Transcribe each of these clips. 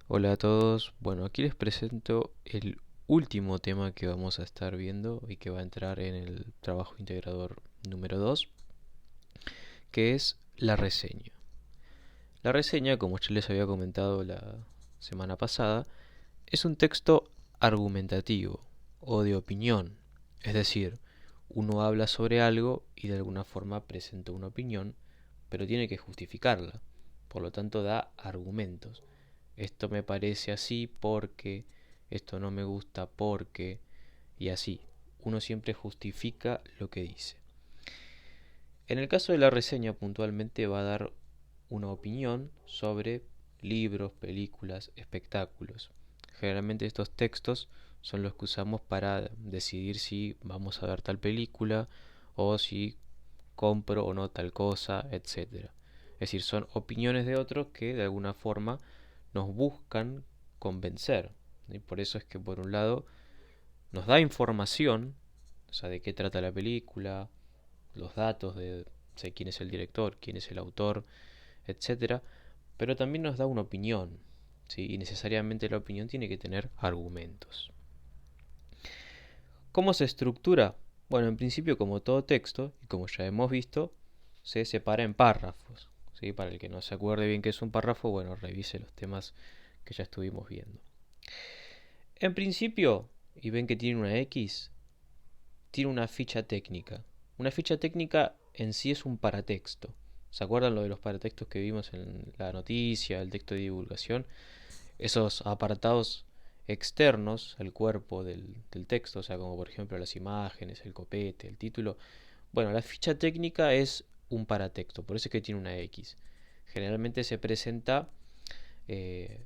Hola a todos. Bueno, aquí les presento el último tema que vamos a estar viendo y que va a entrar en el trabajo integrador número 2, que es la reseña. La reseña, como ya les había comentado la semana pasada, es un texto argumentativo o de opinión. Es decir, uno habla sobre algo y de alguna forma presenta una opinión, pero tiene que justificarla. Por lo tanto, da argumentos. Esto me parece así porque, esto no me gusta porque, y así. Uno siempre justifica lo que dice. En el caso de la reseña, puntualmente va a dar una opinión sobre libros, películas, espectáculos. Generalmente estos textos son los que usamos para decidir si vamos a ver tal película o si compro o no tal cosa, etcétera. Es decir, son opiniones de otros que de alguna forma nos buscan convencer. Y por eso es que por un lado nos da información, o sea, de qué trata la película, los datos de sé quién es el director, quién es el autor, etcétera, pero también nos da una opinión, ¿sí? Y necesariamente la opinión tiene que tener argumentos. ¿Cómo se estructura? Bueno, en principio, como todo texto, y como ya hemos visto, se separa en párrafos. ¿Sí? Para el que no se acuerde bien qué es un párrafo, bueno, revise los temas que ya estuvimos viendo. En principio, y ven que tiene una X, tiene una ficha técnica. Una ficha técnica en sí es un paratexto. ¿Se acuerdan lo de los paratextos que vimos en la noticia, el texto de divulgación? Esos apartados externos al cuerpo del texto, o sea, como por ejemplo las imágenes, el copete, el título. Bueno, la ficha técnica es un paratexto, por eso es que tiene una X. Generalmente se presenta eh,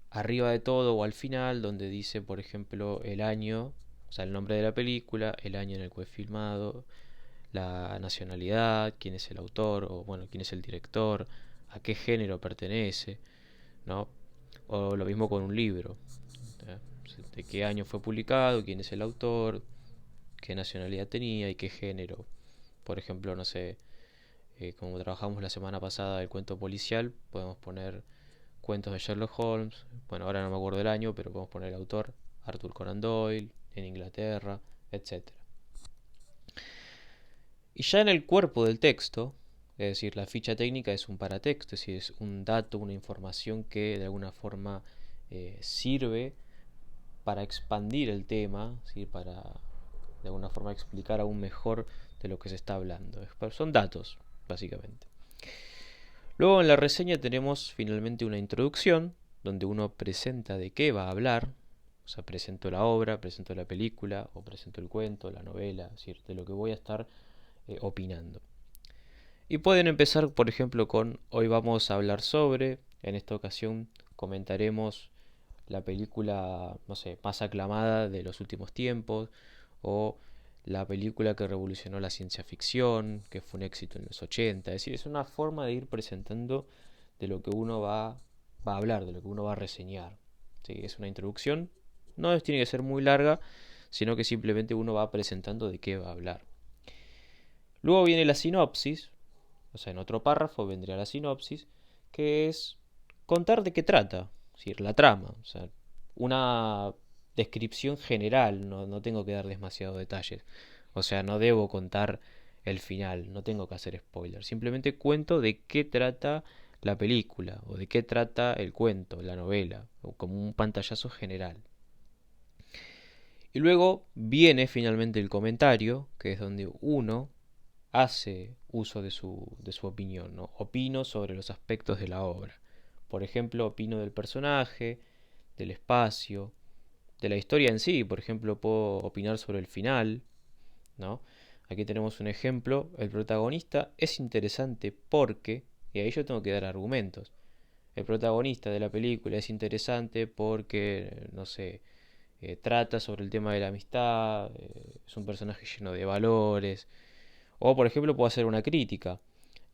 arriba de todo o al final, donde dice, por ejemplo, el año, o sea, el nombre de la película, el año en el que fue filmado, la nacionalidad, quién es el autor, o bueno, quién es el director, a qué género pertenece, ¿no? O lo mismo con un libro, ¿eh? De qué año fue publicado, quién es el autor, qué nacionalidad tenía y qué género. Por ejemplo, no sé, como trabajamos la semana pasada el cuento policial, podemos poner cuentos de Sherlock Holmes. Bueno, ahora no me acuerdo del año, pero podemos poner el autor, Arthur Conan Doyle, en Inglaterra, etcétera. Y ya en el cuerpo del texto, es decir, la ficha técnica es un paratexto, es decir, es un dato, una información que de alguna forma sirve para expandir el tema, ¿sí? Para de alguna forma explicar aún mejor de lo que se está hablando. Son datos, básicamente. Luego en la reseña tenemos finalmente una introducción, donde uno presenta de qué va a hablar, o sea, presento la obra, presento la película, o presento el cuento, la novela, es decir, de lo que voy a estar opinando. Y pueden empezar, por ejemplo, con hoy vamos a hablar sobre, en esta ocasión comentaremos la película, no sé, más aclamada de los últimos tiempos, o la película que revolucionó la ciencia ficción, que fue un éxito en los 80. Es decir, es una forma de ir presentando de lo que uno va a hablar, de lo que uno va a reseñar. ¿Sí? Es una introducción, no tiene que ser muy larga, sino que simplemente uno va presentando de qué va a hablar. Luego viene la sinopsis, o sea, en otro párrafo vendría la sinopsis, que es contar de qué trata, es decir, la trama, o sea, una descripción general, no tengo que dar demasiados detalles, o sea, no debo contar el final, no tengo que hacer spoiler, simplemente cuento de qué trata la película, o de qué trata el cuento, la novela, o como un pantallazo general. Y luego viene finalmente el comentario, que es donde uno hace uso de su opinión, ¿no? Opino sobre los aspectos de la obra. Por ejemplo, opino del personaje, del espacio, de la historia en sí. Por ejemplo, puedo opinar sobre el final, ¿no? Aquí tenemos un ejemplo. El protagonista es interesante porque, y ahí yo tengo que dar argumentos. El protagonista de la película es interesante porque, no sé, trata sobre el tema de la amistad, es un personaje lleno de valores, o, por ejemplo, puedo hacer una crítica.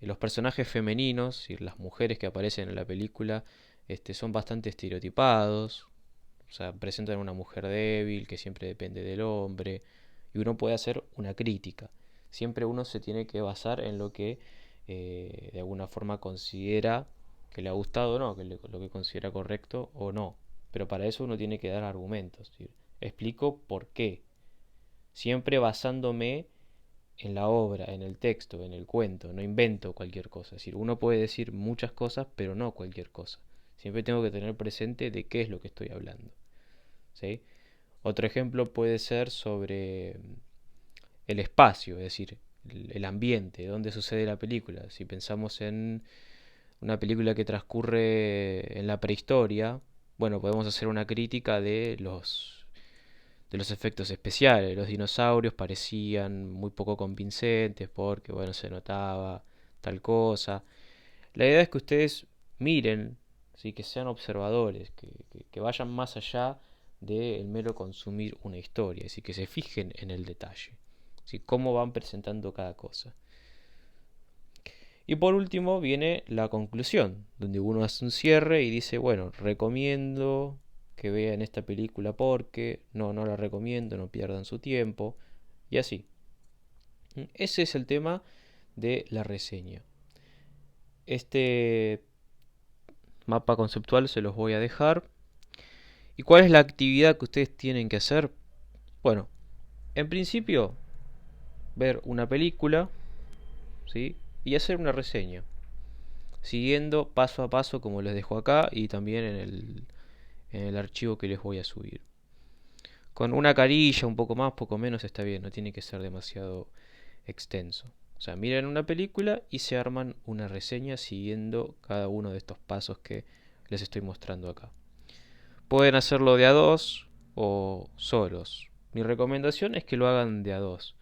Los personajes femeninos y las mujeres que aparecen en la película son bastante estereotipados. O sea, presentan a una mujer débil que siempre depende del hombre. Y uno puede hacer una crítica. Siempre uno se tiene que basar en lo que de alguna forma considera que le ha gustado o no, lo que considera correcto o no. Pero para eso uno tiene que dar argumentos. ¿Sí? Explico por qué. Siempre basándome en la obra, en el texto, en el cuento. No invento cualquier cosa. Es decir, uno puede decir muchas cosas, pero no cualquier cosa. Siempre tengo que tener presente de qué es lo que estoy hablando. ¿Sí? Otro ejemplo puede ser sobre el espacio, es decir, el ambiente, donde sucede la película. Si pensamos en una película que transcurre en la prehistoria, bueno, podemos hacer una crítica de los efectos especiales. Los dinosaurios parecían muy poco convincentes porque, bueno, se notaba tal cosa. La idea es que ustedes miren, ¿sí? Que sean observadores, que vayan más allá del mero consumir una historia, es decir, que se fijen en el detalle, ¿sí? Cómo van presentando cada cosa. Y por último viene la conclusión, donde uno hace un cierre y dice, bueno, recomiendo que vean esta película porque, no, no la recomiendo, no pierdan su tiempo, y así. Ese es el tema de la reseña. Este mapa conceptual se los voy a dejar. ¿Y cuál es la actividad que ustedes tienen que hacer? Bueno, en principio, ver una película, ¿sí? Y hacer una reseña, siguiendo paso a paso como les dejo acá y también en el archivo que les voy a subir. Con una carilla, un poco más, poco menos está bien, no tiene que ser demasiado extenso. O sea, miran una película y se arman una reseña siguiendo cada uno de estos pasos que les estoy mostrando acá. Pueden hacerlo de a dos o solos. Mi recomendación es que lo hagan de a dos.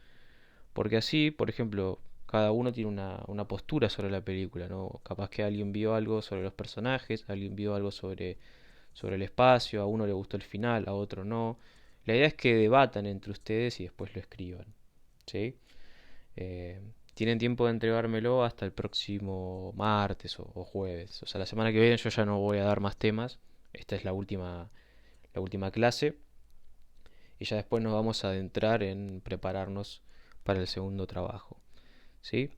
Porque así, por ejemplo, cada uno tiene una postura sobre la película, ¿no? Capaz que alguien vio algo sobre los personajes, alguien vio algo sobre el espacio, a uno le gustó el final, a otro no. La idea es que debatan entre ustedes y después lo escriban, ¿sí? Eh, Tienen tiempo de entregármelo hasta el próximo martes o jueves. O sea, la semana que viene yo ya no voy a dar más temas. Esta es la última clase. Y ya después nos vamos a adentrar en prepararnos para el segundo trabajo. ¿Sí?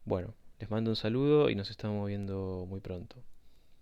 Bueno, les mando un saludo y nos estamos viendo muy pronto.